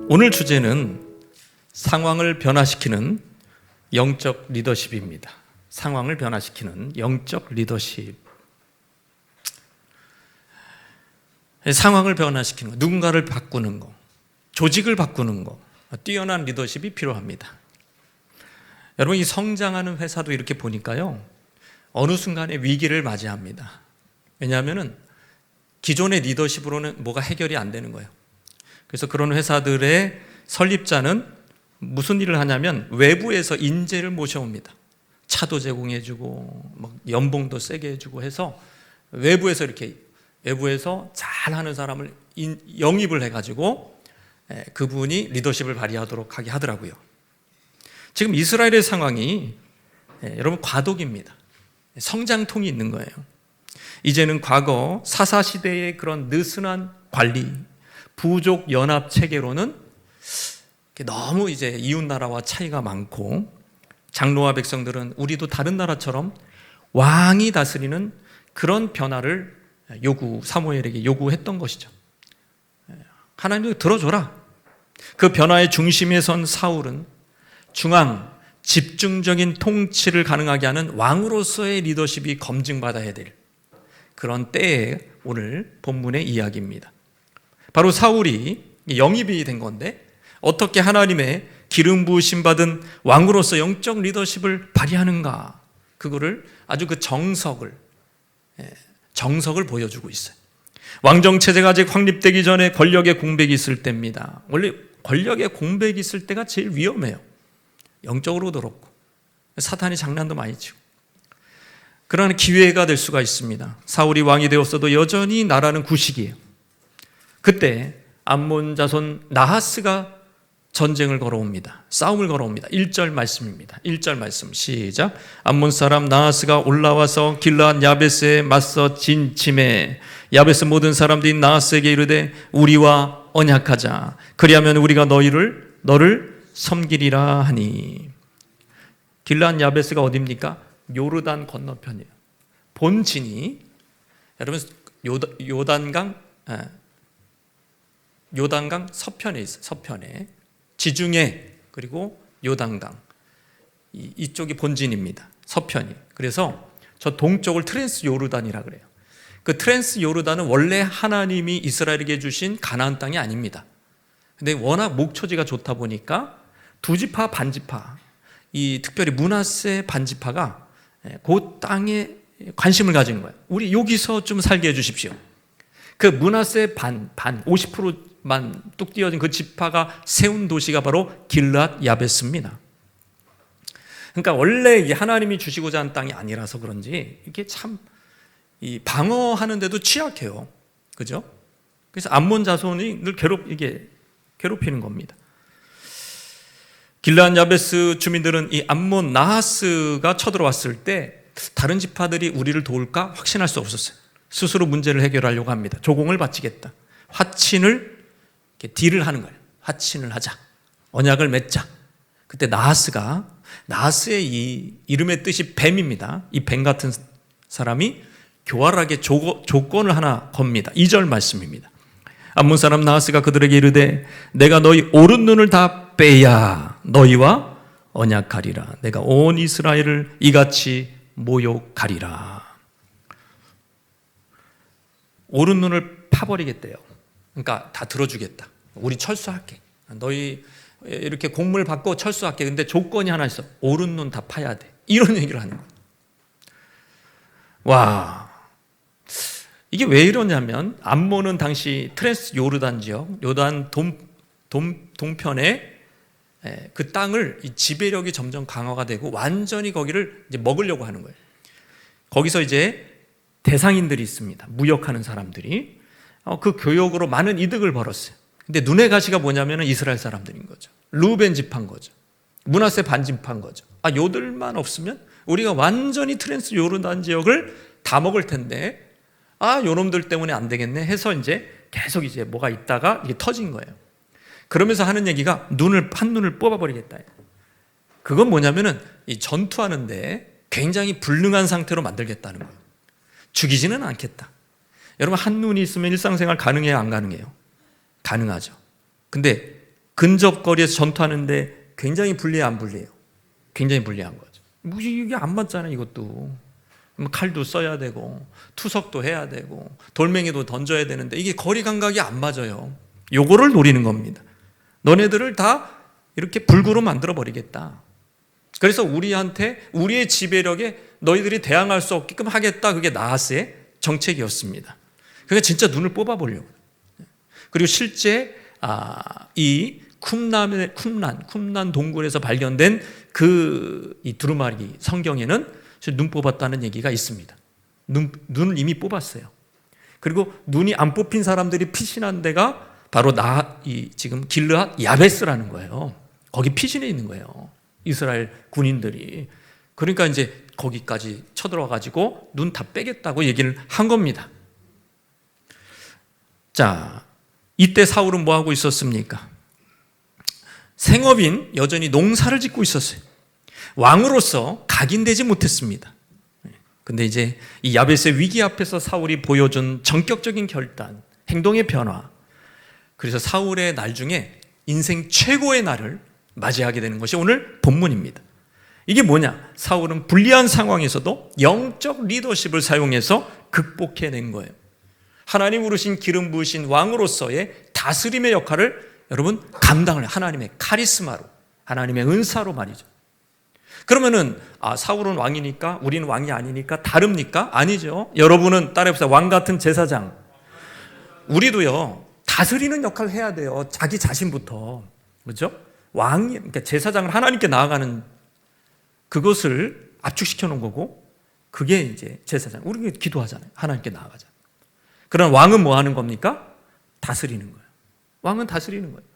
오늘 주제는 상황을 변화시키는 영적 리더십입니다. 상황을 변화시키는 영적 리더십. 상황을 변화시키는 거, 누군가를 바꾸는 거, 조직을 바꾸는 거, 뛰어난 리더십이 필요합니다. 여러분, 이 성장하는 회사도 이렇게 보니까요, 어느 순간에 위기를 맞이합니다. 왜냐하면 기존의 리더십으로는 뭐가 해결이 안 되는 거예요. 그래서 그런 회사들의 설립자는 무슨 일을 하냐면 외부에서 인재를 모셔옵니다. 차도 제공해주고 연봉도 세게 해주고 해서 외부에서 잘하는 사람을 영입을 해가지고 그분이 리더십을 발휘하도록 하게 하더라고요. 지금 이스라엘의 상황이 여러분 과도기입니다. 성장통이 있는 거예요. 이제는 과거 사사시대의 그런 느슨한 관리, 부족 연합 체계로는 너무 이제 이웃 나라와 차이가 많고, 장로와 백성들은 우리도 다른 나라처럼 왕이 다스리는 그런 변화를 사무엘에게 요구했던 것이죠. 하나님도 들어줘라. 그 변화의 중심에 선 사울은 집중적인 통치를 가능하게 하는 왕으로서의 리더십이 검증받아야 될 그런 때에 오늘 본문의 이야기입니다. 바로 사울이 영입이 된 건데, 어떻게 하나님의 기름 부으심 받은 왕으로서 영적 리더십을 발휘하는가, 그거를 아주 그 정석을 보여주고 있어요. 왕정 체제가 아직 확립되기 전에 권력의 공백이 있을 때입니다. 원래 권력의 공백이 있을 때가 제일 위험해요. 영적으로도 그렇고 사탄이 장난도 많이 치고. 그러나 기회가 될 수가 있습니다. 사울이 왕이 되었어도 여전히 나라는 구식이에요. 그때 암몬 자손 나하스가 전쟁을 걸어옵니다. 싸움을 걸어옵니다. 1절 말씀입니다. 1절 말씀 시작. 암몬 사람 나하스가 올라와서 길르앗 야베스에 맞서 진침해 야베스 모든 사람들이 나하스에게 이르되 우리와 언약하자. 그리하면 우리가 너를 섬기리라 하니. 길르앗 야베스가 어디입니까? 요르단 건너편이에요. 본진이 여러분 요단강 서편에 있어요. 서편에 지중해, 그리고 요단강 이쪽이 본진입니다. 서편이. 그래서 저 동쪽을 트랜스 요르단이라 그래요. 그 트랜스 요르단은 원래 하나님이 이스라엘에게 주신 가나안 땅이 아닙니다. 근데 워낙 목초지가 좋다 보니까 두 지파 반지파, 특별히 므낫세 반지파가 그 땅에 관심을 가진 거예요. 우리 여기서 좀 살게 해주십시오. 그 므낫세 반 50%만 뚝 띄어진 그 지파가 세운 도시가 바로 길르앗 야베스입니다. 그러니까 원래 하나님이 주시고자 한 땅이 아니라서 그런지 이게 참 방어하는데도 취약해요. 그죠? 그래서 암몬 자손이 늘 괴롭히는 겁니다. 길르앗 야베스 주민들은 이 암몬 나하스가 쳐들어왔을 때 다른 지파들이 우리를 도울까 확신할 수 없었어요. 스스로 문제를 해결하려고 합니다. 조공을 바치겠다. 화친을 딜을 하는 거예요. 화친을 하자. 언약을 맺자. 그때 나하스의 이 이름의 뜻이 뱀입니다. 이 뱀 같은 사람이 교활하게 조건을 하나 겁니다. 2절 말씀입니다. 암몬 사람 나하스가 그들에게 이르되 내가 너희 오른 눈을 다 빼야 너희와 언약하리라. 내가 온 이스라엘을 이같이 모욕하리라. 오른 눈을 파버리겠대요. 그러니까 다 들어주겠다. 우리 철수할게. 너희 이렇게 공물 받고 철수할게. 근데 조건이 하나 있어. 오른 눈 다 파야 돼. 이런 얘기를 하는 거예요. 와, 이게 왜 이러냐면 암몬은 당시 트랜스 요르단 지역, 요단 동편에 그 땅을 이 지배력이 점점 강화가 되고 완전히 거기를 이제 먹으려고 하는 거예요. 거기서 이제 대상인들이 있습니다. 무역하는 사람들이 그 교역으로 많은 이득을 벌었어요. 근데 눈의 가시가 뭐냐면 이스라엘 사람들인 거죠. 루벤 지파인 거죠. 므낫세 반지파인 거죠. 요들만 없으면 우리가 완전히 트랜스 요르단 지역을 다 먹을 텐데 요놈들 때문에 안 되겠네 해서 이제 계속 이제 뭐가 있다가 이게 터진 거예요. 그러면서 하는 얘기가 한 눈을 뽑아버리겠다. 그건 뭐냐면은 이 전투하는데 굉장히 불능한 상태로 만들겠다는 거예요. 죽이지는 않겠다. 여러분, 한 눈이 있으면 일상생활 가능해요, 안 가능해요? 가능하죠. 근데 근접거리에서 전투하는데 굉장히 불리해, 안 불리해요? 굉장히 불리한 거죠. 이게 안 맞잖아요, 이것도. 칼도 써야 되고 투석도 해야 되고 돌멩이도 던져야 되는데 이게 거리 감각이 안 맞아요. 요거를 노리는 겁니다. 너네들을 다 이렇게 불구로 만들어 버리겠다. 그래서 우리한테 우리의 지배력에 너희들이 대항할 수 없게끔 하겠다. 그게 나하스의 정책이었습니다. 그러니까 진짜 눈을 뽑아 보려고. 그리고 실제 이 쿰란 동굴에서 발견된 이 두루마리 성경에는 눈 뽑았다는 얘기가 있습니다. 눈을 이미 뽑았어요. 그리고 눈이 안 뽑힌 사람들이 피신한 데가 바로 지금 길르앗 야베스라는 거예요. 거기 피신해 있는 거예요. 이스라엘 군인들이. 그러니까 이제 거기까지 쳐들어와 가지고 눈 다 빼겠다고 얘기를 한 겁니다. 자, 이때 사울은 뭐 하고 있었습니까? 생업인 여전히 농사를 짓고 있었어요. 왕으로서 각인되지 못했습니다. 근데 이제 이 야베스의 위기 앞에서 사울이 보여준 전격적인 결단, 행동의 변화. 그래서 사울의 날 중에 인생 최고의 날을 맞이하게 되는 것이 오늘 본문입니다. 이게 뭐냐? 사울은 불리한 상황에서도 영적 리더십을 사용해서 극복해낸 거예요. 하나님 부르신 기름 부으신 왕으로서의 다스림의 역할을 여러분 감당을 해요. 하나님의 카리스마로, 하나님의 은사로 말이죠. 그러면은 사울은 왕이니까 우리는 왕이 아니니까 다릅니까? 아니죠. 여러분은 따라해보세요. 왕 같은 제사장. 우리도요 다스리는 역할을 해야 돼요. 자기 자신부터. 그렇죠? 왕이, 그러니까 제사장을 하나님께 나아가는 그것을 압축시켜 놓은 거고, 그게 이제 제사장. 우리 기도하잖아요. 하나님께 나아가자. 그런 왕은 뭐 하는 겁니까? 다스리는 거예요. 왕은 다스리는 거예요.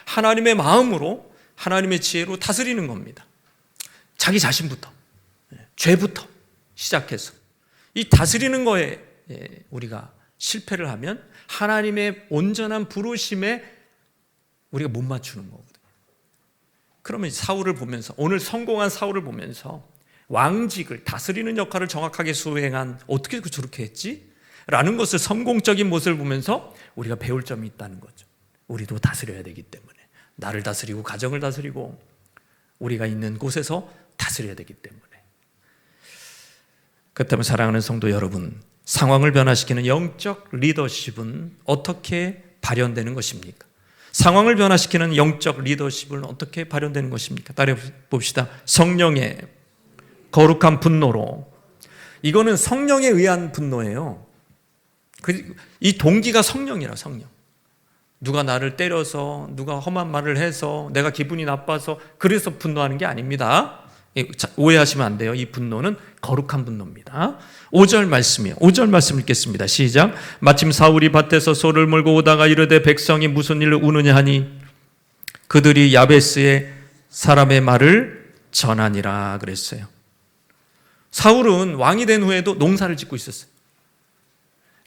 하나님의 마음으로, 하나님의 지혜로 다스리는 겁니다. 자기 자신부터, 죄부터 시작해서 이 다스리는 거에 우리가 실패를 하면 하나님의 온전한 부르심에 우리가 못 맞추는 거거든요. 그러면 사울을 보면서, 오늘 성공한 사울을 보면서 왕직을, 다스리는 역할을 정확하게 수행한, 어떻게 저렇게 했지? 라는 것을, 성공적인 모습을 보면서 우리가 배울 점이 있다는 거죠. 우리도 다스려야 되기 때문에, 나를 다스리고 가정을 다스리고 우리가 있는 곳에서 다스려야 되기 때문에. 그렇다면 사랑하는 성도 여러분, 상황을 변화시키는 영적 리더십은 어떻게 발현되는 것입니까? 상황을 변화시키는 영적 리더십은 어떻게 발현되는 것입니까? 따라 봅시다. 성령의 거룩한 분노로. 이거는 성령에 의한 분노예요. 이 동기가 성령이라, 성령. 누가 나를 때려서, 누가 험한 말을 해서, 내가 기분이 나빠서 그래서 분노하는 게 아닙니다. 오해하시면 안 돼요. 이 분노는 거룩한 분노입니다. 5절 말씀이에요. 5절 말씀 읽겠습니다. 시작. 마침 사울이 밭에서 소를 몰고 오다가 이르되 백성이 무슨 일로 우느냐 하니 그들이 야베스의 사람의 말을 전하니라 그랬어요. 사울은 왕이 된 후에도 농사를 짓고 있었어요.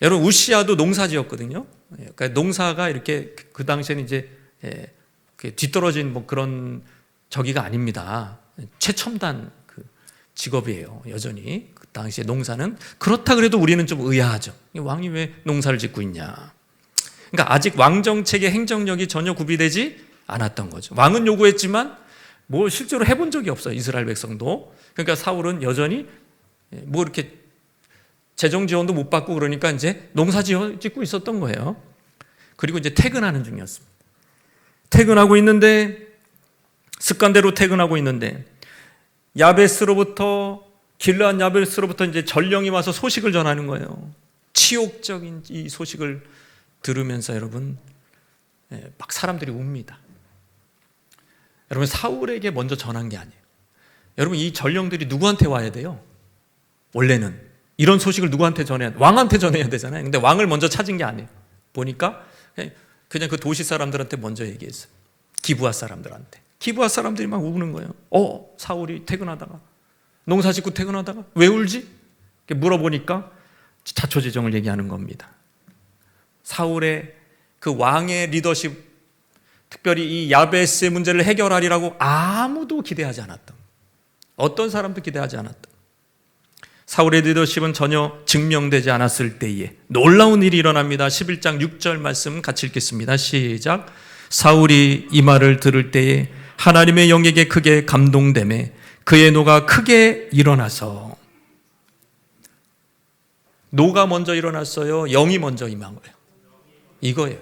여러분, 우시아도 농사지었거든요. 그러니까 농사가 이렇게 그 당시에는 이제 뒤떨어진 뭐 그런 저기가 아닙니다. 최첨단 그 직업이에요. 여전히 그 당시에 농사는. 그렇다 그래도 우리는 좀 의아하죠. 왕이 왜 농사를 짓고 있냐? 그러니까 아직 왕 정책의 행정력이 전혀 구비되지 않았던 거죠. 왕은 요구했지만 뭐 실제로 해본 적이 없어요. 이스라엘 백성도. 그러니까 사울은 여전히 뭐 이렇게 재정 지원도 못 받고 그러니까 이제 농사 짓고 있었던 거예요. 그리고 이제 퇴근하는 중이었습니다. 퇴근하고 있는데, 습관대로 퇴근하고 있는데 야베스로부터, 길르앗 야베스로부터 이제 전령이 와서 소식을 전하는 거예요. 치욕적인 이 소식을 들으면서 여러분 막 사람들이 웁니다. 여러분, 사울에게 먼저 전한 게 아니에요. 여러분, 이 전령들이 누구한테 와야 돼요? 원래는 이런 소식을 누구한테 전해야 돼? 왕한테 전해야 되잖아요. 근데 왕을 먼저 찾은 게 아니에요. 보니까 그냥 그 도시 사람들한테 먼저 얘기했어요. 기브앗 사람들한테. 기브앗 사람들이 막 우는 거예요. 사울이 퇴근하다가, 농사 짓고 퇴근하다가 왜 울지? 물어보니까 자초지종을 얘기하는 겁니다. 사울의 그 왕의 리더십, 특별히 이 야베스의 문제를 해결하리라고 아무도 기대하지 않았던, 어떤 사람도 기대하지 않았던 사울의 리더십은 전혀 증명되지 않았을 때에 놀라운 일이 일어납니다. 11장 6절 말씀 같이 읽겠습니다. 시작. 사울이 이 말을 들을 때에 하나님의 영에게 크게 감동되매 그의 노가 크게 일어나서, 노가 먼저 일어났어요? 영이 먼저 임한 거예요? 이거예요.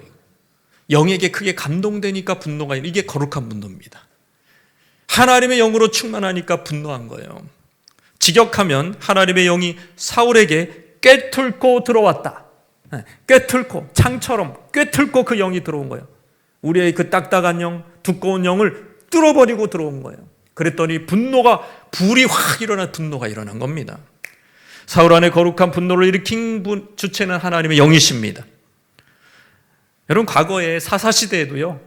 영에게 크게 감동되니까 분노가, 이게 거룩한 분노입니다. 하나님의 영으로 충만하니까 분노한 거예요. 직역하면 하나님의 영이 사울에게 꿰뚫고 들어왔다. 꿰뚫고, 창처럼 꿰뚫고 그 영이 들어온 거예요. 우리의 그 딱딱한 영, 두꺼운 영을 뚫어버리고 들어온 거예요. 그랬더니 분노가, 불이 확 일어난 분노가 일어난 겁니다. 사울 안에 거룩한 분노를 일으킨 주체는 하나님의 영이십니다. 여러분, 과거에 사사시대에도요,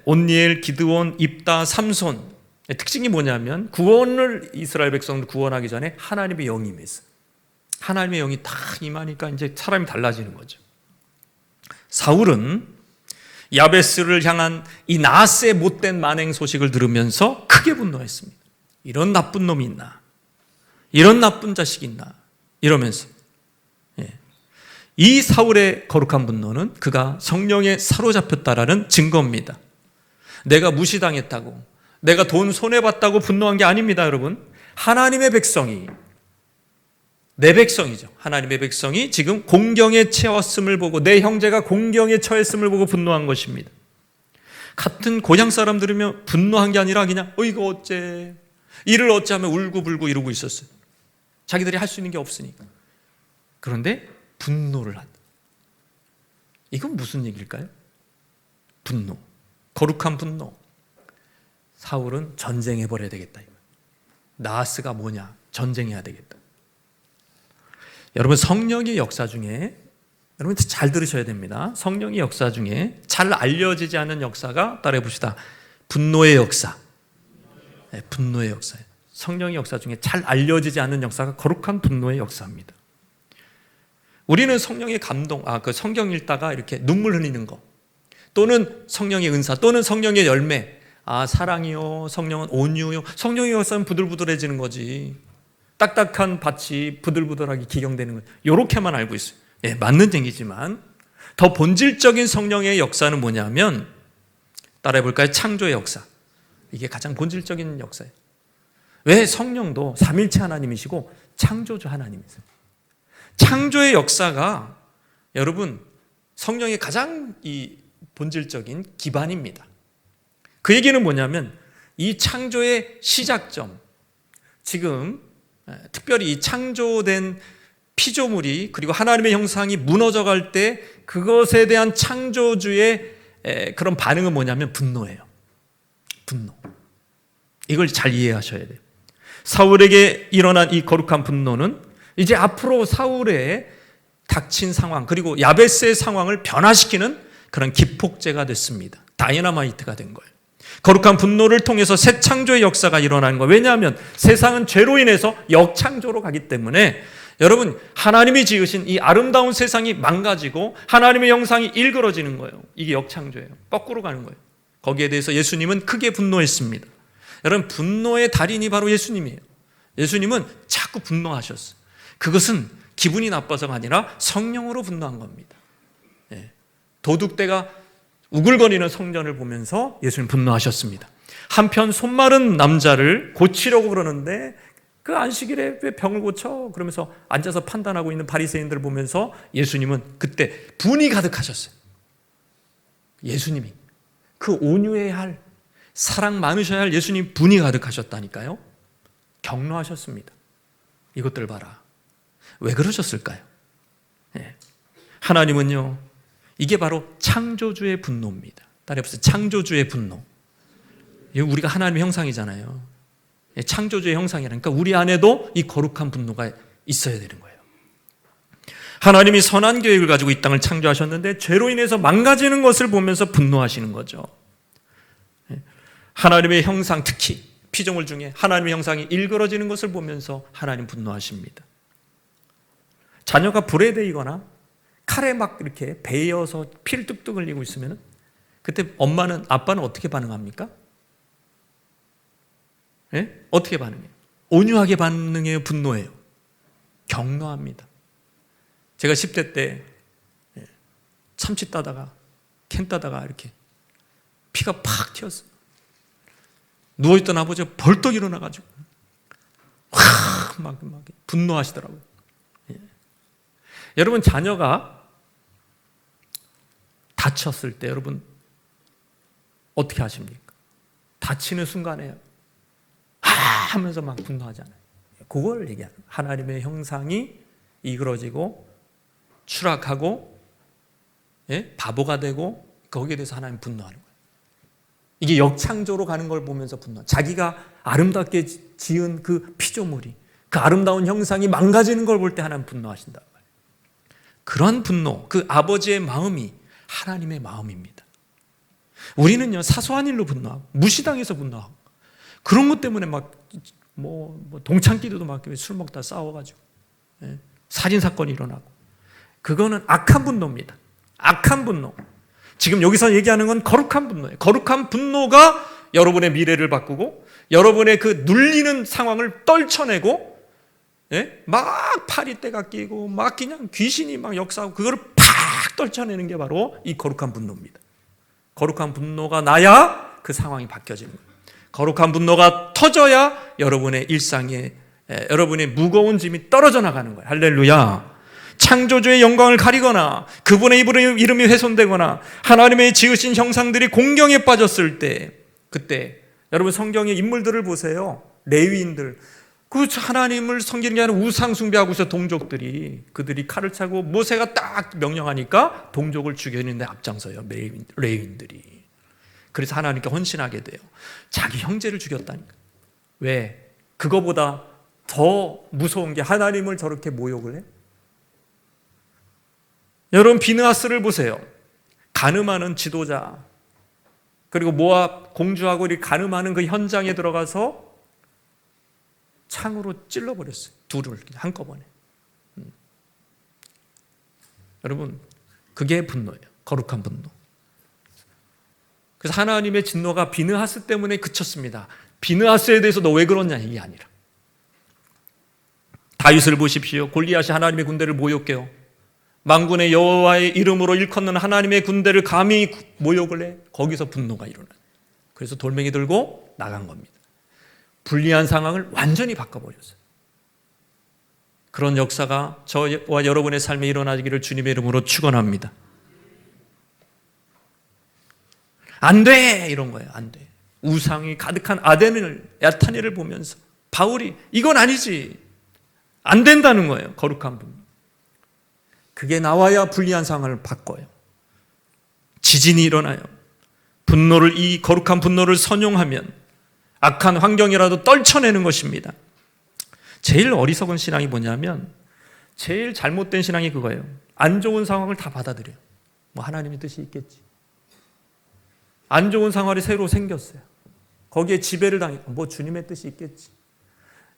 온니엘, 기드온, 입다, 삼손, 특징이 뭐냐면 구원을, 이스라엘 백성을 구원하기 전에 하나님의 영이 임했어요. 하나님의 영이 딱 임하니까 이제 사람이 달라지는 거죠. 사울은 야베스를 향한 이 나하스의 못된 만행 소식을 들으면서 크게 분노했습니다. 이런 나쁜 놈이 있나? 이런 나쁜 자식이 있나? 이러면서. 이 사울의 거룩한 분노는 그가 성령에 사로잡혔다라는 증거입니다. 내가 무시당했다고, 내가 돈 손해봤다고 분노한 게 아닙니다, 여러분. 하나님의 백성이, 내 백성이죠. 하나님의 백성이 지금 공경에 처했음을 보고, 내 형제가 공경에 처했음을 보고 분노한 것입니다. 같은 고향 사람 들으면 분노한 게 아니라 그냥 이거 어째, 이를 어째 하면 울고불고 이러고 있었어요. 자기들이 할 수 있는 게 없으니까. 그런데 분노를 한다. 이건 무슨 얘기일까요? 분노, 거룩한 분노. 사울은 전쟁해버려야 되겠다. 나하스가 뭐냐? 전쟁해야 되겠다. 여러분, 성령의 역사 중에, 여러분 잘 들으셔야 됩니다. 성령의 역사 중에 잘 알려지지 않은 역사가, 따라해 봅시다, 분노의 역사. 분노의 역사예요. 성령의 역사 중에 잘 알려지지 않은 역사가 거룩한 분노의 역사입니다. 우리는 성령의 감동, 그 성경 읽다가 이렇게 눈물 흘리는 거, 또는 성령의 은사, 또는 성령의 열매, 사랑이요, 성령은 온유요, 성령의 역사는 부들부들해지는 거지, 딱딱한 밭이 부들부들하게 기경되는 거지, 이렇게만 알고 있어요. 맞는 얘기지만 더 본질적인 성령의 역사는 뭐냐면, 따라해 볼까요? 창조의 역사. 이게 가장 본질적인 역사예요. 왜? 성령도 삼일체 하나님이시고 창조주 하나님이세요. 창조의 역사가 여러분 성령의 가장 이 본질적인 기반입니다. 그 얘기는 뭐냐면, 이 창조의 시작점, 지금 특별히 이 창조된 피조물이, 그리고 하나님의 형상이 무너져 갈 때 그것에 대한 창조주의 그런 반응은 뭐냐면 분노예요. 분노. 이걸 잘 이해하셔야 돼요. 사울에게 일어난 이 거룩한 분노는 이제 앞으로 사울의 닥친 상황, 그리고 야베스의 상황을 변화시키는 그런 기폭제가 됐습니다. 다이너마이트가 된 거예요. 거룩한 분노를 통해서 새 창조의 역사가 일어나는 거예요. 왜냐하면 세상은 죄로 인해서 역창조로 가기 때문에, 여러분, 하나님이 지으신 이 아름다운 세상이 망가지고 하나님의 형상이 일그러지는 거예요. 이게 역창조예요. 거꾸로 가는 거예요. 거기에 대해서 예수님은 크게 분노했습니다. 여러분, 분노의 달인이 바로 예수님이에요. 예수님은 자꾸 분노하셨어요. 그것은 기분이 나빠서가 아니라 성령으로 분노한 겁니다. 도둑대가 우글거리는 성전을 보면서 예수님 분노하셨습니다. 한편 손마른 남자를 고치려고 그러는데, 그 안식일에 왜 병을 고쳐? 그러면서 앉아서 판단하고 있는 바리새인들을 보면서 예수님은 그때 분이 가득하셨어요. 예수님이 그 온유해야 할, 사랑 많으셔야 할 예수님 분이 가득하셨다니까요. 격노하셨습니다. 이것들 봐라. 왜 그러셨을까요? 하나님은요, 이게 바로 창조주의 분노입니다. 따라해보세요. 창조주의 분노. 우리가 하나님의 형상이잖아요. 창조주의 형상이라니까 우리 안에도 이 거룩한 분노가 있어야 되는 거예요. 하나님이 선한 계획을 가지고 이 땅을 창조하셨는데 죄로 인해서 망가지는 것을 보면서 분노하시는 거죠. 하나님의 형상, 특히 피조물 중에 하나님의 형상이 일그러지는 것을 보면서 하나님 분노하십니다. 자녀가 불에 데이거나 칼에 막 이렇게 베여서 피를 뚝뚝 흘리고 있으면 그때 엄마는, 아빠는 어떻게 반응합니까? 어떻게 반응해요? 온유하게 반응해요? 분노해요? 격노합니다. 제가 10대 때 참치 따다가, 캔 따다가 이렇게 피가 팍 튀었어요. 누워있던 아버지가 벌떡 일어나가지고 막 분노하시더라고요. 예. 여러분, 자녀가 다쳤을 때 여러분 어떻게 하십니까? 다치는 순간에 하면서 막 분노하잖아요. 그걸 얘기하는 거예요. 하나님의 형상이 이그러지고 추락하고, 예? 바보가 되고, 거기에 대해서 하나님 분노하는 거예요. 이게 역창조로 가는 걸 보면서 분노. 자기가 아름답게 지은 그 피조물이, 그 아름다운 형상이 망가지는 걸 볼 때 하나님 분노하신단 말이에요. 그런 분노, 그 아버지의 마음이 하나님의 마음입니다. 우리는요, 사소한 일로 분노하고, 무시당해서 분노하고, 그런 것 때문에 막 동창끼리도 막 술 먹다 싸워가지고, 예? 살인사건이 일어나고, 그거는 악한 분노입니다. 악한 분노. 지금 여기서 얘기하는 건 거룩한 분노예요. 거룩한 분노가 여러분의 미래를 바꾸고, 여러분의 그 눌리는 상황을 떨쳐내고, 예? 막 파리떼가 끼고, 막 그냥 귀신이 막 역사하고, 그거를 팍 떨쳐내는 게 바로 이 거룩한 분노입니다. 거룩한 분노가 나야 그 상황이 바뀌어지는 거예요. 거룩한 분노가 터져야 여러분의 일상에, 여러분의 무거운 짐이 떨어져 나가는 거예요. 할렐루야. 창조주의 영광을 가리거나 그분의 이름이 훼손되거나 하나님의 지으신 형상들이 공경에 빠졌을 때, 그때 여러분 성경의 인물들을 보세요. 레위인들, 그 하나님을 섬기는 게 아니라 우상 숭배하고 있어. 동족들이, 그들이 칼을 차고 모세가 딱 명령하니까 동족을 죽이는데 앞장서요. 레위인들이. 그래서 하나님께 헌신하게 돼요. 자기 형제를 죽였다니까. 왜? 그거보다 더 무서운 게 하나님을 저렇게 모욕을 해? 여러분, 비느하스를 보세요. 간음하는 지도자, 그리고 모압 공주하고 이렇게 간음하는 그 현장에 들어가서 창으로 찔러버렸어요. 둘을 한꺼번에. 여러분, 그게 분노예요. 거룩한 분노. 그래서 하나님의 진노가 비느하스 때문에 그쳤습니다. 비느하스에 대해서 너 왜 그러냐, 이게 아니라. 다윗을 보십시오. 골리앗이 하나님의 군대를 모욕해요. 만군의 여호와의 이름으로 일컫는 하나님의 군대를 감히 모욕을 해. 거기서 분노가 일어나요. 그래서 돌멩이 들고 나간 겁니다. 불리한 상황을 완전히 바꿔버렸어요. 그런 역사가 저와 여러분의 삶에 일어나기를 주님의 이름으로 축원합니다. 안 돼! 이런 거예요. 안 돼. 우상이 가득한 야타네를 보면서 바울이 이건 아니지. 안 된다는 거예요. 거룩한 분노. 그게 나와야 불리한 상황을 바꿔요. 지진이 일어나요. 이 거룩한 분노를 선용하면 악한 환경이라도 떨쳐내는 것입니다. 제일 어리석은 신앙이 뭐냐면, 제일 잘못된 신앙이 그거예요. 안 좋은 상황을 다 받아들여요. 하나님의 뜻이 있겠지. 안 좋은 상황이 새로 생겼어요. 거기에 지배를 당했고, 주님의 뜻이 있겠지.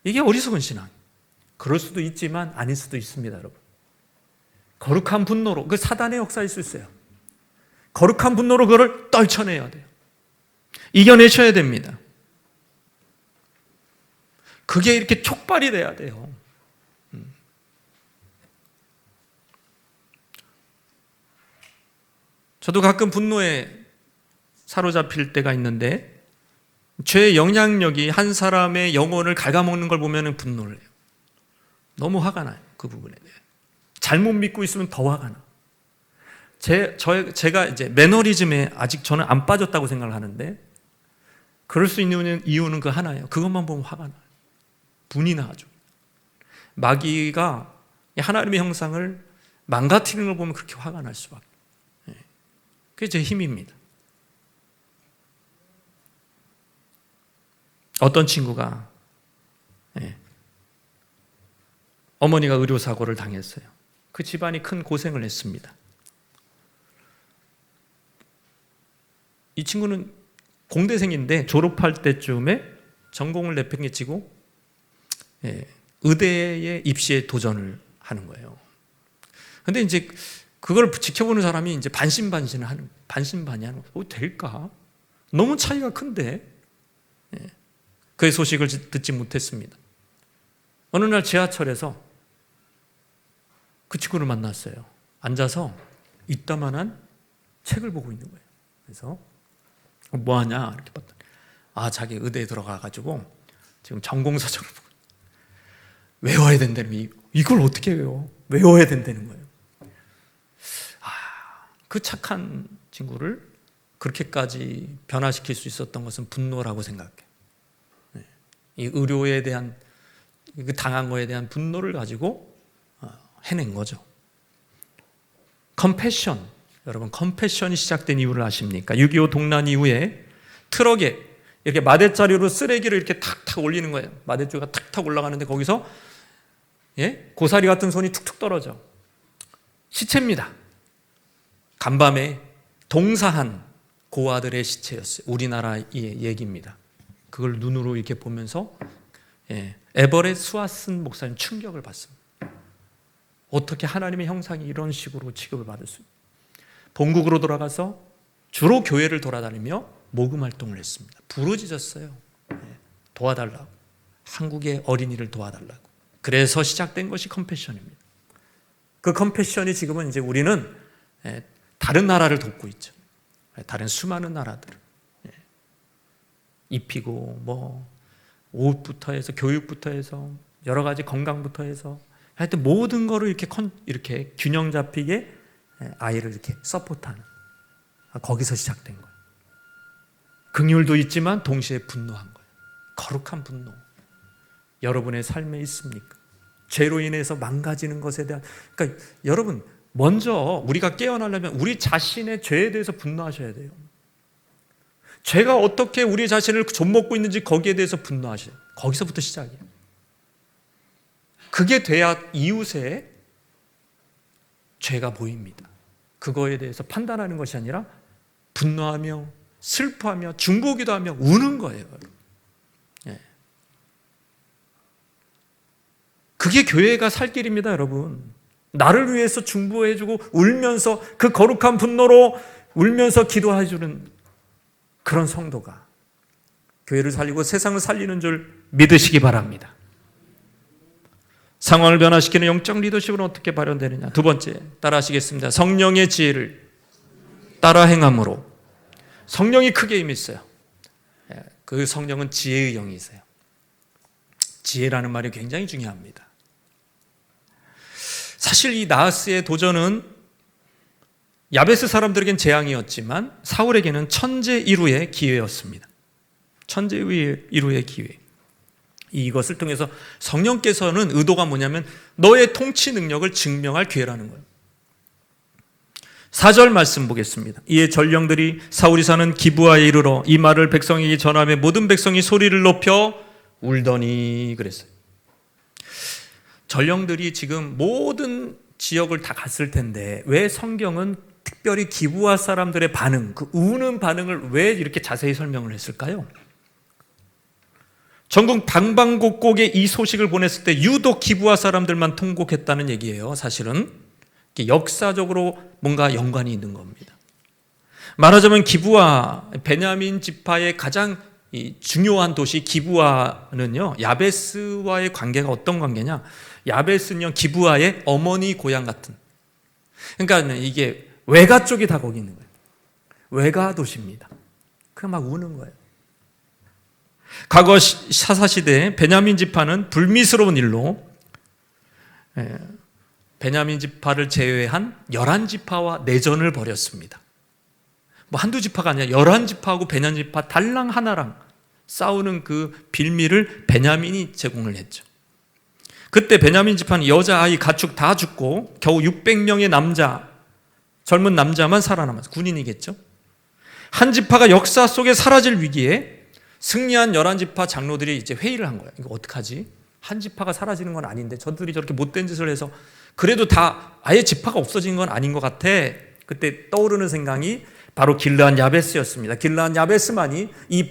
이게 어리석은 신앙. 그럴 수도 있지만 아닐 수도 있습니다, 여러분. 거룩한 분노로, 그 사단의 역사일 수 있어요. 거룩한 분노로 그걸 떨쳐내야 돼요. 이겨내셔야 됩니다. 그게 이렇게 촉발이 돼야 돼요. 저도 가끔 분노에 사로잡힐 때가 있는데, 죄의 영향력이 한 사람의 영혼을 갉아먹는 걸 보면 분노를 해요. 너무 화가 나요. 그 부분에 대해. 잘못 믿고 있으면 더 화가 나. 제가 이제 매너리즘에 아직 저는 안 빠졌다고 생각을 하는데, 그럴 수 있는 이유는 그 하나예요. 그것만 보면 화가 나요. 분이 나죠. 마귀가 하나님의 형상을 망가뜨리는 걸 보면 그렇게 화가 날 수밖에. 그게 제 힘입니다. 어떤 친구가 어머니가 의료사고를 당했어요. 그 집안이 큰 고생을 했습니다. 이 친구는 공대생인데 졸업할 때쯤에 전공을 내팽개치고 의대에 입시에 도전을 하는 거예요. 근데 이제 그걸 지켜보는 사람이 이제 반신반의하는 거예요. 될까? 너무 차이가 큰데. 그의 소식을 듣지 못했습니다. 어느 날 지하철에서 그 친구를 만났어요. 앉아서 이따만한 책을 보고 있는 거예요. 그래서 뭐 하냐? 이렇게 봤더니 자기 의대에 들어가가지고 지금 전공서적을 보고 외워야 된다는 이걸 어떻게 외워야 된다는 거예요. 그 착한 친구를 그렇게까지 변화시킬 수 있었던 것은 분노라고 생각해. 이 의료에 대한 그 당한 거에 대한 분노를 가지고 해낸 거죠. 컴패션, 여러분 컴패션이 시작된 이유를 아십니까? 6.25 동란 이후에 트럭에 이렇게 마대자루로 쓰레기를 이렇게 탁탁 올리는 거예요. 마대자루가 탁탁 올라가는데 거기서 고사리 같은 손이 툭툭 떨어져. 시체입니다. 간밤에 동사한 고아들의 시체였어요. 우리나라의 얘기입니다. 그걸 눈으로 이렇게 보면서 에버렛 스와슨 목사님 충격을 받습니다. 어떻게 하나님의 형상이 이런 식으로 취급을 받을 수 있어요? 본국으로 돌아가서 주로 교회를 돌아다니며 모금 활동을 했습니다. 부르짖었어요. 도와달라고. 한국의 어린이를 도와달라고. 그래서 시작된 것이 컴패션입니다. 그 컴패션이 지금은 이제 우리는 다른 나라를 돕고 있죠. 다른 수많은 나라들. 입히고 옷부터 해서 교육부터 해서 여러 가지 건강부터 해서 하여튼 모든 거를 이렇게 균형 잡히게 아이를 이렇게 서포트하는, 거기서 시작된 거예요. 긍휼도 있지만 동시에 분노한 거예요. 거룩한 분노. 여러분의 삶에 있습니까? 죄로 인해서 망가지는 것에 대한, 그러니까 여러분 먼저 우리가 깨어나려면 우리 자신의 죄에 대해서 분노하셔야 돼요. 죄가 어떻게 우리 자신을 좀먹고 있는지 거기에 대해서 분노하셔요. 거기서부터 시작이에요. 그게 돼야 이웃의 죄가 보입니다. 그거에 대해서 판단하는 것이 아니라 분노하며 슬퍼하며 중보기도 하며 우는 거예요. 그게 교회가 살 길입니다, 여러분. 나를 위해서 중보해주고 울면서 그 거룩한 분노로 울면서 기도해주는 그런 성도가 교회를 살리고 세상을 살리는 줄 믿으시기 바랍니다. 상황을 변화시키는 영적 리더십은 어떻게 발현되느냐? 두 번째, 따라 하시겠습니다. 성령의 지혜를 따라 행함으로. 성령이 크게 임했어요. 그 성령은 지혜의 영이세요. 지혜라는 말이 굉장히 중요합니다. 사실 이 나하스의 도전은 야베스 사람들에겐 재앙이었지만 사울에게는 천재 일우의 기회였습니다. 천재 일우의 기회. 이것을 통해서 성령께서는 의도가 뭐냐면 너의 통치 능력을 증명할 기회라는 거예요. 4절 말씀 보겠습니다. 이에 전령들이 사울이 사는 기브아에 이르러 이 말을 백성에게 전하며 모든 백성이 소리를 높여 울더니 그랬어요. 전령들이 지금 모든 지역을 다 갔을 텐데 왜 성경은 특별히 기브아 사람들의 반응, 그 우는 반응을 왜 이렇게 자세히 설명을 했을까요? 전국 방방곡곡에 이 소식을 보냈을 때 유독 기브아 사람들만 통곡했다는 얘기예요. 사실은 역사적으로 뭔가 연관이 있는 겁니다. 말하자면 기브아, 베냐민 지파의 가장 중요한 도시 기브아는요, 야베스와의 관계가 어떤 관계냐? 야베스는요, 기브아의 어머니 고향 같은. 그러니까 이게 외가 쪽이 다 거기 있는 거예요. 외가 도시입니다. 그냥 막 우는 거예요. 과거 사사시대에 베냐민 지파는 불미스러운 일로 베냐민 지파를 제외한 11지파와 내전을 벌였습니다. 뭐 한두 지파가 아니라 11지파하고 베냐민 지파 달랑 하나랑 싸우는 그 빌미를 베냐민이 제공을 했죠. 그때 베냐민 지파는 여자아이 가축 다 죽고 겨우 600명의 남자, 젊은 남자만 살아남았어요. 군인이겠죠. 한 지파가 역사 속에 사라질 위기에 승리한 11지파 장로들이 이제 회의를 한 거예요. 이거 어떡하지? 한 지파가 사라지는 건 아닌데 저들이 저렇게 못된 짓을 해서 그래도 다 아예 지파가 없어진 건 아닌 것 같아. 그때 떠오르는 생각이 바로 길르앗 야베스였습니다. 길르앗 야베스만이 이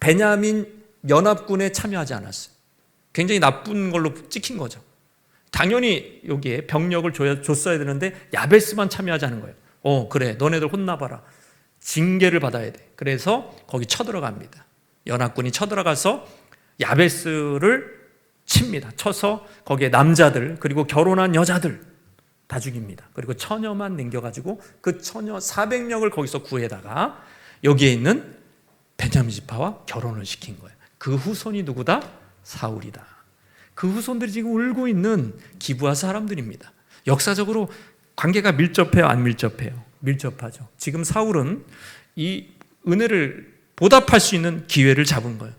베냐민 연합군에 참여하지 않았어요. 굉장히 나쁜 걸로 찍힌 거죠. 당연히 여기에 병력을 줬어야 되는데 야베스만 참여하지 않은 거예요. 그래, 너네들 혼나봐라. 징계를 받아야 돼. 그래서 거기 쳐들어갑니다. 연합군이 쳐들어가서 야베스를 칩니다. 쳐서 거기에 남자들 그리고 결혼한 여자들 다 죽입니다. 그리고 처녀만 남겨가지고 그 처녀 400명을 거기서 구해다가 여기에 있는 베냐민 지파와 결혼을 시킨 거예요. 그 후손이 누구다? 사울이다. 그 후손들이 지금 울고 있는 기브아 사람들입니다. 역사적으로 관계가 밀접해요, 안 밀접해요? 밀접하죠. 지금 사울은 이 은혜를 보답할 수 있는 기회를 잡은 거예요.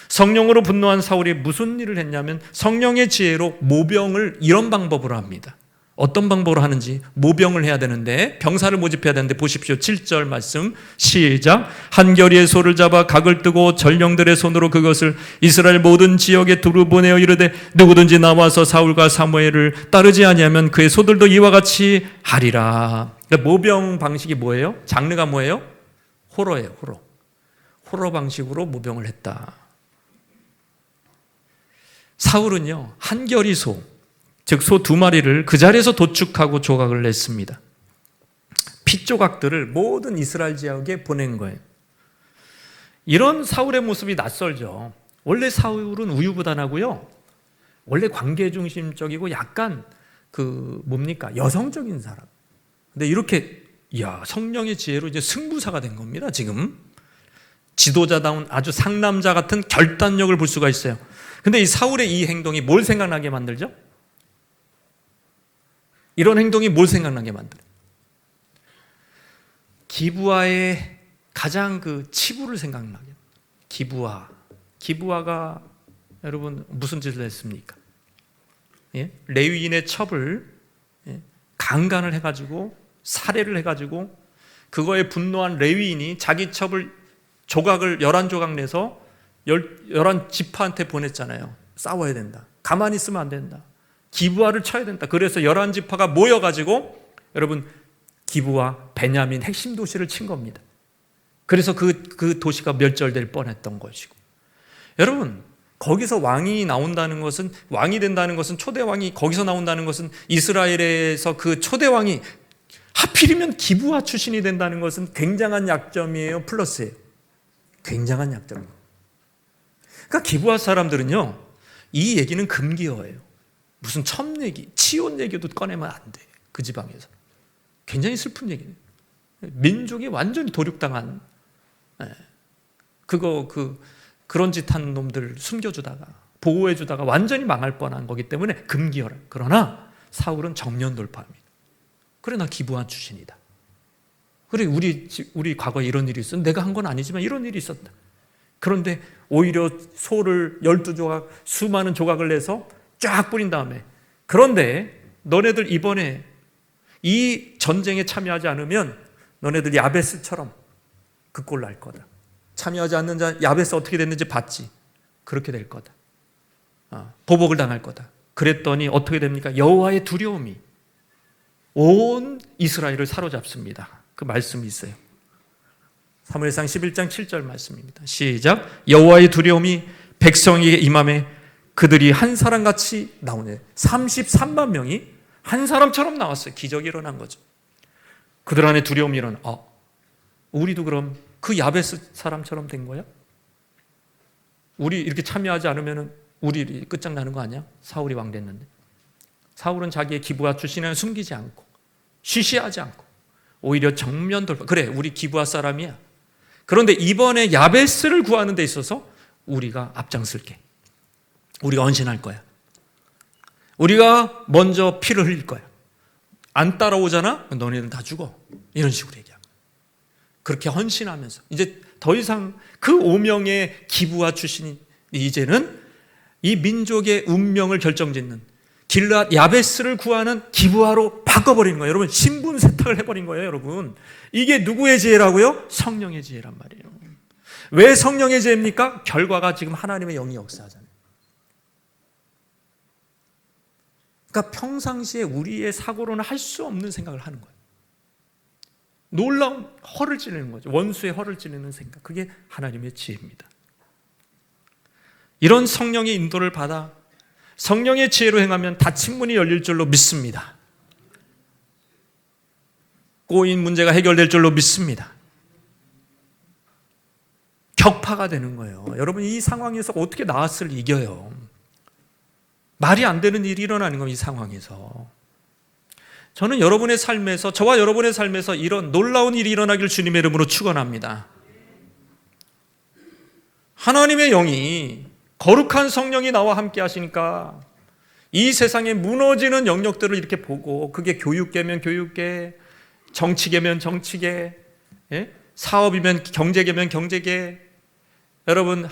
성령으로 분노한 사울이 무슨 일을 했냐면 성령의 지혜로 모병을 이런 방법으로 합니다. 어떤 방법으로 하는지, 모병을 해야 되는데, 병사를 모집해야 되는데, 보십시오. 7절 말씀 시작. 한 결의의 소를 잡아 각을 뜨고 전령들의 손으로 그것을 이스라엘 모든 지역에 두루 보내어 이르되 누구든지 나와서 사울과 사무엘을 따르지 아니하면 그의 소들도 이와 같이 하리라. 그러니까 모병 방식이 뭐예요? 장르가 뭐예요? 호러예요. 호러 방식으로 모병을 했다. 사울은요, 한 결의 소, 즉 소 2마리를 그 자리에서 도축하고 조각을 냈습니다. 피 조각들을 모든 이스라엘 지역에 보낸 거예요. 이런 사울의 모습이 낯설죠. 원래 사울은 우유부단하고요, 원래 관계 중심적이고 약간 여성적인 사람. 근데 이렇게 성령의 지혜로 이제 승부사가 된 겁니다. 지금 지도자다운 아주 상남자 같은 결단력을 볼 수가 있어요. 근데 이 사울의 이 행동이 뭘 생각나게 만들죠? 이런 행동이 뭘 생각나게 만들어요? 기브아의 가장 치부를 생각나게. 기브아가 여러분 무슨 짓을 했습니까? 예? 레위인의 첩을 강간을 해가지고 살해를 해가지고 그거에 분노한 레위인이 자기 첩을 조각을 11조각 내서 11지파한테 보냈잖아요. 싸워야 된다. 가만히 있으면 안 된다. 기브아를 쳐야 된다. 그래서 11지파가 모여가지고 여러분 기브아, 베냐민 핵심 도시를 친 겁니다. 그래서 그 도시가 멸절될 뻔했던 것이고, 여러분 거기서 왕이 나온다는 것은, 왕이 된다는 것은, 초대 왕이 거기서 나온다는 것은, 이스라엘에서 그 초대 왕이 하필이면 기브아 출신이 된다는 것은 굉장한 약점이에요, 플러스예요? 굉장한 약점이에요. 그러니까 기브아 사람들은요, 이 얘기는 금기어예요. 무슨 첩 얘기, 치혼 얘기도 꺼내면 안 돼. 그 지방에서. 굉장히 슬픈 얘기예요. 민족이 완전히 도륙당한, 그런 짓 한 놈들 숨겨주다가 보호해주다가 완전히 망할 뻔한 거기 때문에 금기어라. 그러나 사울은 정면 돌파합니다. 그래, 나 기브아 출신이다. 그래, 우리 과거에 이런 일이 있었는데, 내가 한 건 아니지만 이런 일이 있었다. 그런데 오히려 소를 12조각, 수많은 조각을 내서 쫙 뿌린 다음에, 그런데 너네들 이번에 이 전쟁에 참여하지 않으면 너네들 야베스처럼 그 꼴 날 거다. 참여하지 않는 자 야베스 어떻게 됐는지 봤지? 그렇게 될 거다. 보복을 당할 거다. 그랬더니 어떻게 됩니까? 여호와의 두려움이 온 이스라엘을 사로잡습니다. 그 말씀이 있어요. 사무엘상 11장 7절 말씀입니다. 시작. 여호와의 두려움이 백성에게 임함에 그들이 한 사람같이 나오네. 33만 명이 한 사람처럼 나왔어요. 기적이 일어난 거죠. 그들 안에 두려움이 일어나. 우리도 그럼 그 야베스 사람처럼 된 거야? 우리 이렇게 참여하지 않으면 우리 끝장나는 거 아니야? 사울이 왕 됐는데. 사울은 자기의 기브아 출신을 숨기지 않고 쉬쉬하지 않고 오히려 정면 돌파. 그래, 우리 기브아 사람이야. 그런데 이번에 야베스를 구하는 데 있어서 우리가 앞장설게. 우리가 헌신할 거야. 우리가 먼저 피를 흘릴 거야. 안 따라오잖아? 너네는 다 죽어. 이런 식으로 얘기하고. 그렇게 헌신하면서 이제 더 이상 그 오명의 기브아 출신이 이제는 이 민족의 운명을 결정짓는 길앗 야베스를 구하는 기브아로 바꿔버리는 거예요. 여러분, 신분 세탁을 해버린 거예요. 여러분, 이게 누구의 지혜라고요? 성령의 지혜란 말이에요. 왜 성령의 지혜입니까? 결과가 지금 하나님의 영이 역사하잖아요. 그러니까 평상시에 우리의 사고로는 할 수 없는 생각을 하는 거예요. 놀라운 허를 찌르는 거죠. 원수의 허를 찌르는 생각. 그게 하나님의 지혜입니다. 이런 성령의 인도를 받아 성령의 지혜로 행하면 닫힌 문이 열릴 줄로 믿습니다. 꼬인 문제가 해결될 줄로 믿습니다. 격파가 되는 거예요. 여러분, 이 상황에서 어떻게 나았을 이겨요? 말이 안 되는 일이 일어나는 겁니다. 이 상황에서. 저는 여러분의 삶에서, 저와 여러분의 삶에서 이런 놀라운 일이 일어나길 주님의 이름으로 축원합니다. 하나님의 영이, 거룩한 성령이 나와 함께 하시니까 이 세상에 무너지는 영역들을 이렇게 보고, 그게 교육계면 교육계, 정치계면 정치계, 사업이면 경제계면 경제계, 여러분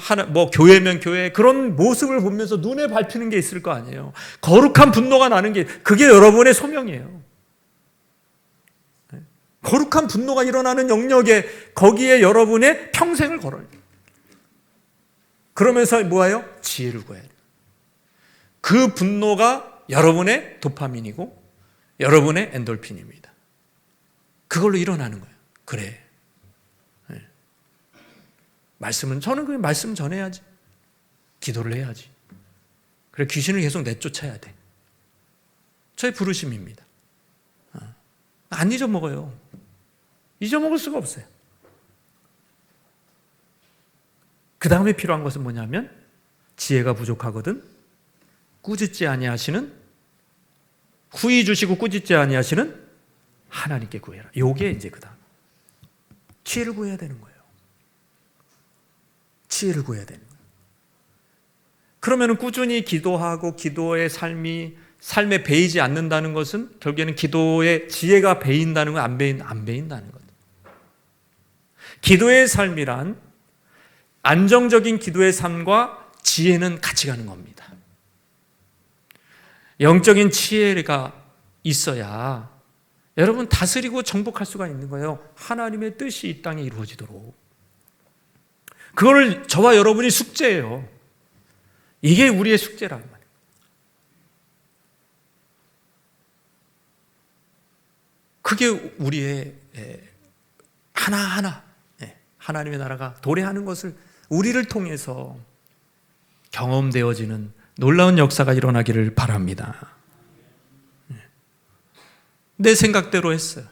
교회면 교회, 그런 모습을 보면서 눈에 밟히는 게 있을 거 아니에요. 거룩한 분노가 나는 게, 그게 여러분의 소명이에요. 거룩한 분노가 일어나는 영역에, 거기에 여러분의 평생을 걸어요. 그러면서 뭐예요? 지혜를 구해야 돼요. 그 분노가 여러분의 도파민이고 여러분의 엔돌핀입니다. 그걸로 일어나는 거예요. 그래. 말씀은, 저는 그 말씀 전해야지. 기도를 해야지. 그래, 귀신을 계속 내쫓아야 돼. 저의 부르심입니다. 안 잊어먹어요. 잊어먹을 수가 없어요. 그 다음에 필요한 것은 뭐냐면, 지혜가 부족하거든 꾸짖지 아니하시는, 후히 주시고 꾸짖지 아니하시는 하나님께 구해라. 요게 이제 그 다음 지혜를 구해야 되는 거예요. 지혜를 구해야 되는 거예요. 그러면 꾸준히 기도하고 기도의 삶에 배이지 않는다는 것은 결국에는 기도의 지혜가 배인다는 건 안 배인다는 거죠. 기도의 삶이란 안정적인 기도의 삶과 지혜는 같이 가는 겁니다. 영적인 지혜가 있어야 여러분 다스리고 정복할 수가 있는 거예요. 하나님의 뜻이 이 땅에 이루어지도록. 그걸 저와 여러분이 숙제예요. 이게 우리의 숙제란 말이에요. 그게 우리의 하나하나 하나님의 나라가 도래하는 것을 우리를 통해서 경험되어지는 놀라운 역사가 일어나기를 바랍니다. 내 생각대로 했어요.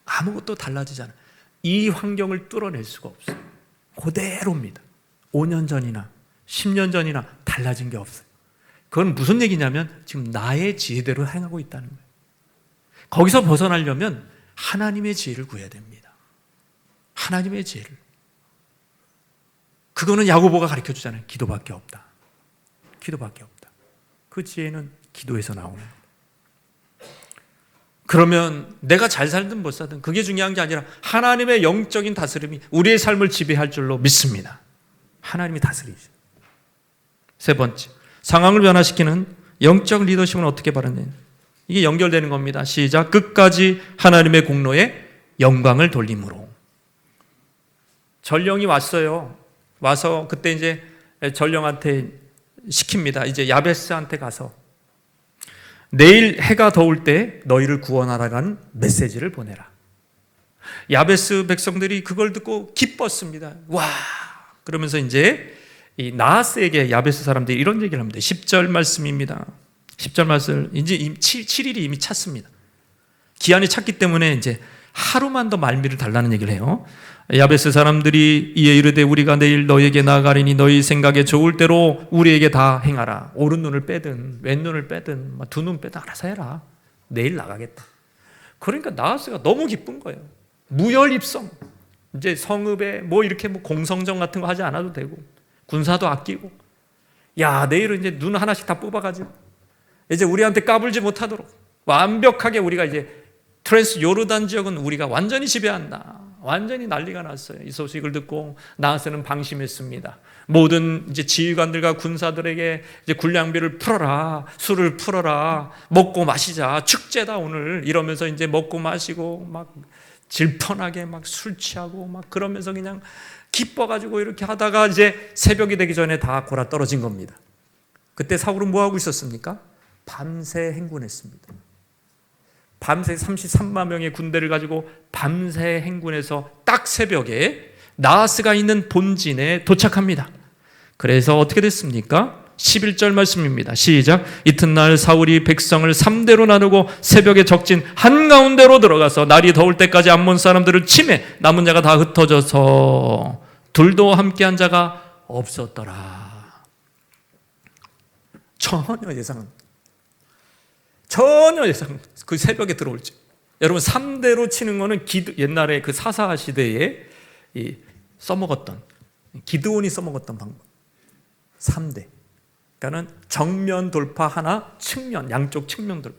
아무것도 달라지지 않아요. 이 환경을 뚫어낼 수가 없어요. 그대로입니다. 5년 전이나 10년 전이나 달라진 게 없어요. 그건 무슨 얘기냐면 지금 나의 지혜대로 행하고 있다는 거예요. 거기서 벗어나려면 하나님의 지혜를 구해야 됩니다. 하나님의 지혜를. 그거는 야고보가 가르쳐 주잖아요. 기도밖에 없다. 기도밖에 없다. 그 지혜는 기도에서 나오는 거예요. 그러면 내가 잘 살든 못 살든 그게 중요한 게 아니라 하나님의 영적인 다스림이 우리의 삶을 지배할 줄로 믿습니다. 하나님이 다스리죠. 세 번째, 상황을 변화시키는 영적 리더십은 어떻게 바르느냐. 이게 연결되는 겁니다. 시작. 끝까지 하나님의 공로에 영광을 돌림으로. 전령이 왔어요. 와서 그때 이제 전령한테 시킵니다. 이제 야베스한테 가서 내일 해가 더울 때 너희를 구원하라라는 메시지를 보내라. 야베스 백성들이 그걸 듣고 기뻤습니다. 와! 그러면서 이제 이 나하스에게 야베스 사람들이 이런 얘기를 합니다. 10절 말씀입니다. 10절 말씀, 이제 7일이 이미 찼습니다. 기한이 찼기 때문에 이제 하루만 더 말미를 달라는 얘기를 해요. 야베스 사람들이 이에 이르되 우리가 내일 너희에게 나아가리니 너희 생각에 좋을 대로 우리에게 다 행하라. 오른 눈을 빼든 왼눈을 빼든 두 눈 빼든 알아서 해라. 내일 나가겠다. 그러니까 나하스가 너무 기쁜 거예요. 무혈입성. 이제 성읍에 이렇게 공성전 같은 거 하지 않아도 되고 군사도 아끼고, 야, 내일은 이제 눈 하나씩 다 뽑아가지고 이제 우리한테 까불지 못하도록 완벽하게 우리가 이제 트랜스 요르단 지역은 우리가 완전히 지배한다. 완전히 난리가 났어요. 이 소식을 듣고 나하스는 방심했습니다. 모든 이제 지휘관들과 군사들에게 이제 군량비를 풀어라, 술을 풀어라, 먹고 마시자, 축제다 오늘, 이러면서 이제 먹고 마시고 막 질펀하게 막 술 취하고 막 그러면서 그냥 기뻐가지고 이렇게 하다가 이제 새벽이 되기 전에 다 골아 떨어진 겁니다. 그때 사울은 뭐 하고 있었습니까? 밤새 행군했습니다. 밤새 33만 명의 군대를 가지고 밤새 행군해서 딱 새벽에 나하스가 있는 본진에 도착합니다. 그래서 어떻게 됐습니까? 11절 말씀입니다. 시작. 이튿날 사울이 백성을 3대로 나누고 새벽에 적진 한가운데로 들어가서 날이 더울 때까지 암몬 사람들을 치매 남은 자가 다 흩어져서 둘도 함께한 자가 없었더라. 전혀 예상 그 새벽에 들어올지. 여러분 3대로 치는 거는 옛날에 그 사사 시대에 써먹었던 기드온이 써먹었던 방법. 3대. 그러니까는 정면 돌파 하나, 측면, 양쪽 측면 돌파.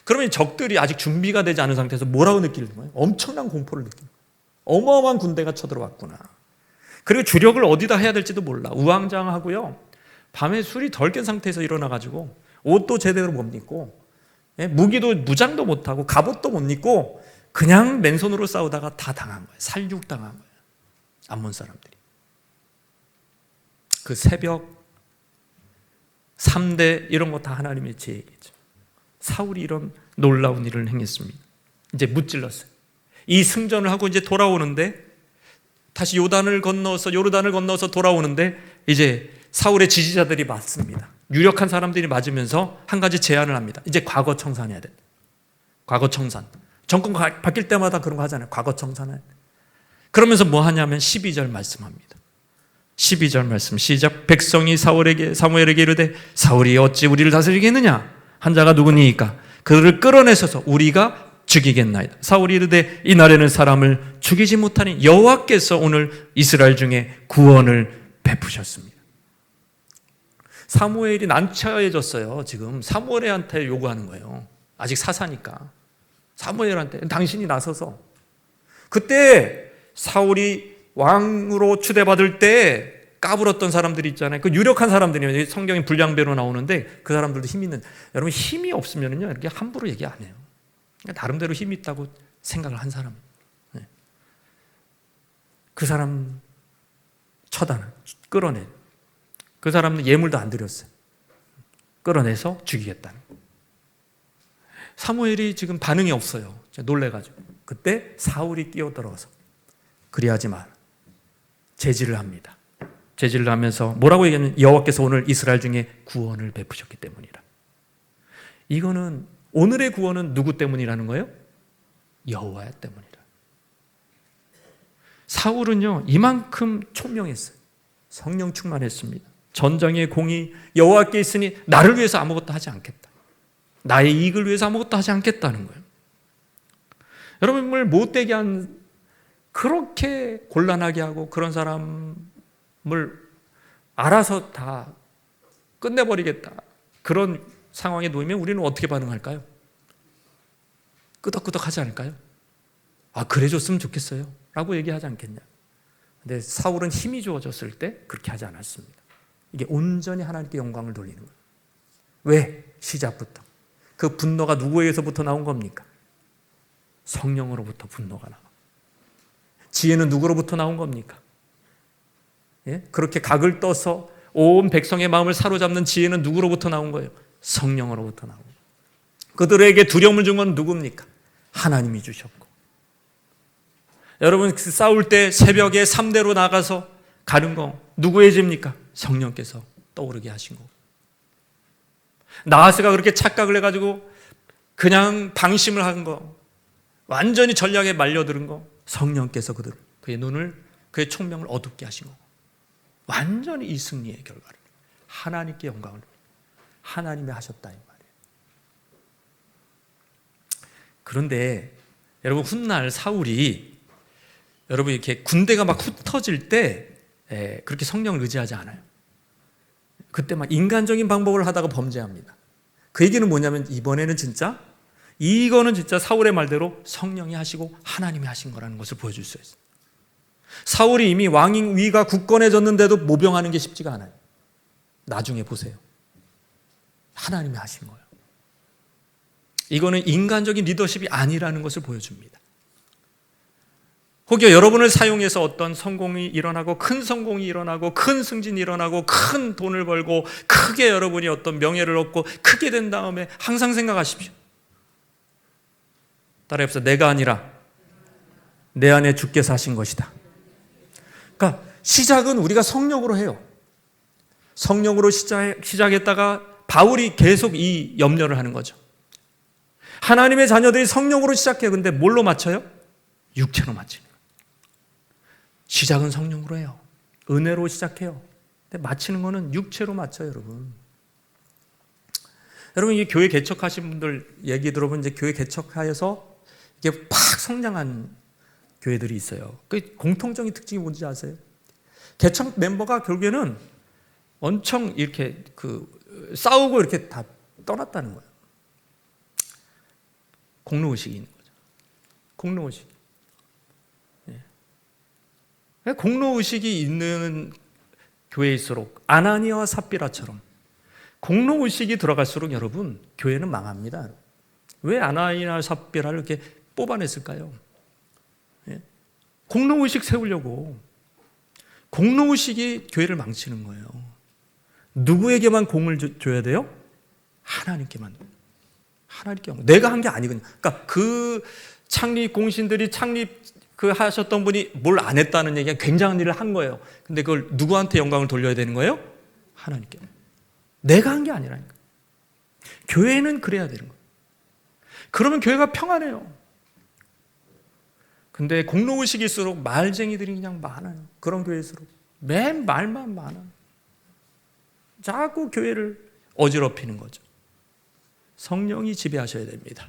그러면 적들이 아직 준비가 되지 않은 상태에서 뭐라고 느끼는 거예요? 엄청난 공포를 느끼는 거예요. 어마어마한 군대가 쳐들어왔구나. 그리고 주력을 어디다 해야 될지도 몰라. 우왕좌왕하고요. 밤에 술이 덜 깬 상태에서 일어나가지고 옷도 제대로 못 입고, 무기도 무장도 못하고 갑옷도 못 입고 그냥 맨손으로 싸우다가 다 당한 거예요. 살육당한 거예요. 암몬 사람들이. 그 새벽 3대 이런 거 다 하나님의 계획이죠. 사울이 이런 놀라운 일을 행했습니다. 이제 무찔렀어요. 이 승전을 하고 이제 돌아오는데, 다시 요단을 건너서 돌아오는데 이제 사울의 지지자들이 맞습니다. 유력한 사람들이 맞으면서 한 가지 제안을 합니다. 이제 과거 청산해야 된다. 과거 청산. 정권 바뀔 때마다 그런 거 하잖아요. 과거 청산해. 그러면서 뭐 하냐면 12절 말씀합니다. 12절 말씀 시작. 백성이 사무엘에게 이르되 사울이 어찌 우리를 다스리겠느냐? 한 자가 누구니까? 그를 끌어내서서 우리가 죽이겠나이다. 사울이 이르되 이날에는 사람을 죽이지 못하니 여호와께서 오늘 이스라엘 중에 구원을 베푸셨습니다. 사무엘이 난처해졌어요. 지금 사무엘한테 요구하는 거예요. 아직 사사니까. 사무엘한테 당신이 나서서. 그때 사울이 왕으로 추대받을 때 까불었던 사람들이 있잖아요. 그 유력한 사람들이 성경에 분량배로 나오는데 그 사람들도 힘 있는. 여러분 힘이 없으면요 이렇게 함부로 얘기 안 해요. 나름대로 힘이 있다고 생각을 한 사람. 그 사람 처단을 끌어내. 그 사람은 예물도 안 드렸어요. 끌어내서 죽이겠다는. 사무엘이 지금 반응이 없어요. 놀래가지고. 그때 사울이 끼어들어서 그리하지 마라. 제지를 합니다. 제지를 하면서 뭐라고 얘기하면 여호와께서 오늘 이스라엘 중에 구원을 베푸셨기 때문이라. 이거는 오늘의 구원은 누구 때문이라는 거예요? 여호와 때문이라. 사울은요 이만큼 총명했어요. 성령 충만했습니다. 전장의 공이 여호와께 있으니 나를 위해서 아무것도 하지 않겠다. 나의 이익을 위해서 아무것도 하지 않겠다는 거예요. 여러분을 못되게 한, 그렇게 곤란하게 하고 그런 사람을 알아서 다 끝내버리겠다. 그런 상황에 놓이면 우리는 어떻게 반응할까요? 끄덕끄덕 하지 않을까요? 아, 그래 줬으면 좋겠어요 라고 얘기하지 않겠냐. 근데 사울은 힘이 주어졌을 때 그렇게 하지 않았습니다. 이게 온전히 하나님께 영광을 돌리는 거예요. 왜? 시작부터. 그 분노가 누구에게서부터 나온 겁니까? 성령으로부터 분노가 나와. 지혜는 누구로부터 나온 겁니까? 예? 그렇게 각을 떠서 온 백성의 마음을 사로잡는 지혜는 누구로부터 나온 거예요? 성령으로부터 나온 거예요. 그들에게 두려움을 준 건 누굽니까? 하나님이 주셨고. 여러분 싸울 때 새벽에 3대로 나가서 가는 거 누구의 죄입니까? 성령께서 떠오르게 하신 거고. 나하스가 그렇게 착각을 해가지고 그냥 방심을 한 거, 완전히 전략에 말려드는 거, 성령께서 그의 눈을, 그의 총명을 어둡게 하신 거고. 완전히 이 승리의 결과를 하나님께 영광을, 하나님이 하셨다 이 말이에요. 그런데 여러분 훗날 사울이, 여러분 이렇게 군대가 막 흩어질 때 그렇게 성령을 의지하지 않아요. 그때 막 인간적인 방법을 하다가 범죄합니다. 그 얘기는 뭐냐면 이번에는 진짜 이거는 진짜 사울의 말대로 성령이 하시고 하나님이 하신 거라는 것을 보여줄 수 있어요. 사울이 이미 왕위가 굳건해졌는데도 모병하는 게 쉽지가 않아요. 나중에 보세요. 하나님이 하신 거예요. 이거는 인간적인 리더십이 아니라는 것을 보여줍니다. 혹여 여러분을 사용해서 어떤 성공이 일어나고 큰 성공이 일어나고 큰 승진이 일어나고 큰 돈을 벌고 크게 여러분이 어떤 명예를 얻고 크게 된 다음에 항상 생각하십시오. 따라해보세요. 내가 아니라 내 안에 주께서 하신 것이다. 그러니까 시작은 우리가 성령으로 해요. 성령으로 시작했다가 바울이 계속 이 염려를 하는 거죠. 하나님의 자녀들이 성령으로 시작해요. 근데 뭘로 맞춰요? 육체로 맞추는 거예요. 시작은 성령으로 해요. 은혜로 시작해요. 근데 마치는 거는 육체로 맞춰요, 여러분. 여러분, 이 교회 개척하신 분들 얘기 들어보면 이제 교회 개척하여서 이게 팍 성장한 교회들이 있어요. 그 공통적인 특징이 뭔지 아세요? 개척 멤버가 결국에는 엄청 이렇게 싸우고 이렇게 다 떠났다는 거예요. 공로의식이 있는 거죠. 공로의식. 공로의식이 있는 교회일수록 아나니아와 삽비라처럼 공로의식이 들어갈수록 여러분 교회는 망합니다. 왜 아나니아와 삽비라를 이렇게 뽑아냈을까요? 공로의식 세우려고. 공로의식이 교회를 망치는 거예요. 누구에게만 공을 줘야 돼요? 하나님께만. 하나님께만. 내가 한 게 아니거든요. 그러니까 그 창립 공신들이 하셨던 분이 뭘 안 했다는 얘기가 굉장한 일을 한 거예요. 근데 그걸 누구한테 영광을 돌려야 되는 거예요? 하나님께. 내가 한 게 아니라니까. 교회는 그래야 되는 거예요. 그러면 교회가 평안해요. 근데 공로의식일수록 말쟁이들이 그냥 많아요. 그런 교회일수록 맨 말만 많아요. 자꾸 교회를 어지럽히는 거죠. 성령이 지배하셔야 됩니다.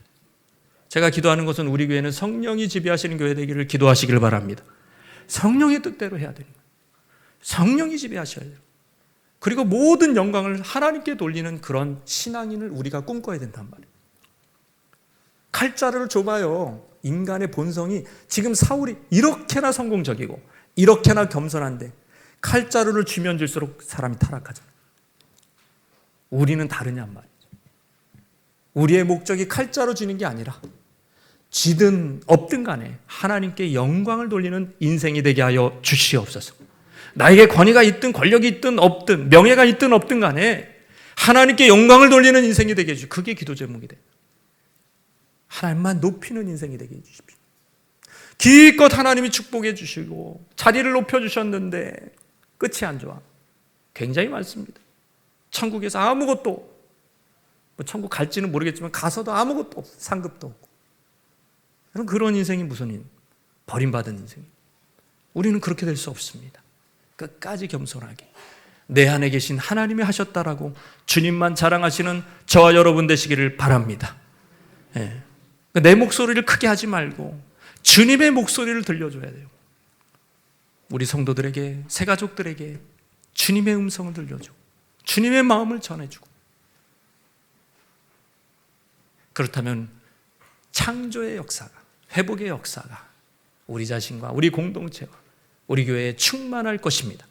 제가 기도하는 것은 우리 교회는 성령이 지배하시는 교회 되기를 기도하시길 바랍니다. 성령의 뜻대로 해야 됩니다. 성령이 지배하셔야 돼요. 그리고 모든 영광을 하나님께 돌리는 그런 신앙인을 우리가 꿈꿔야 된단 말이에요. 칼자루를 줘봐요. 인간의 본성이 지금 사울이 이렇게나 성공적이고 이렇게나 겸손한데 칼자루를 주면 줄수록 사람이 타락하잖아요. 우리는 다르냔 말이죠. 우리의 목적이 칼자루 주는 게 아니라 쥐든 없든 간에 하나님께 영광을 돌리는 인생이 되게 하여 주시옵소서. 나에게 권위가 있든 권력이 있든 없든 명예가 있든 없든 간에 하나님께 영광을 돌리는 인생이 되게 해주십시오. 그게 기도 제목이 돼요. 하나님만 높이는 인생이 되게 해주십시오. 기껏 하나님이 축복해 주시고 자리를 높여주셨는데 끝이 안 좋아. 굉장히 많습니다. 천국에서 아무것도, 천국 갈지는 모르겠지만 가서도 아무것도 없어. 상급도 없고. 그런 인생이 무슨 버림받은 인생이에요. 우리는 그렇게 될 수 없습니다. 끝까지 겸손하게 내 안에 계신 하나님이 하셨다라고 주님만 자랑하시는 저와 여러분 되시기를 바랍니다. 내 목소리를 크게 하지 말고 주님의 목소리를 들려줘야 돼요. 우리 성도들에게, 새 가족들에게 주님의 음성을 들려주고 주님의 마음을 전해주고, 그렇다면 창조의 역사가, 회복의 역사가 우리 자신과 우리 공동체와 우리 교회에 충만할 것입니다.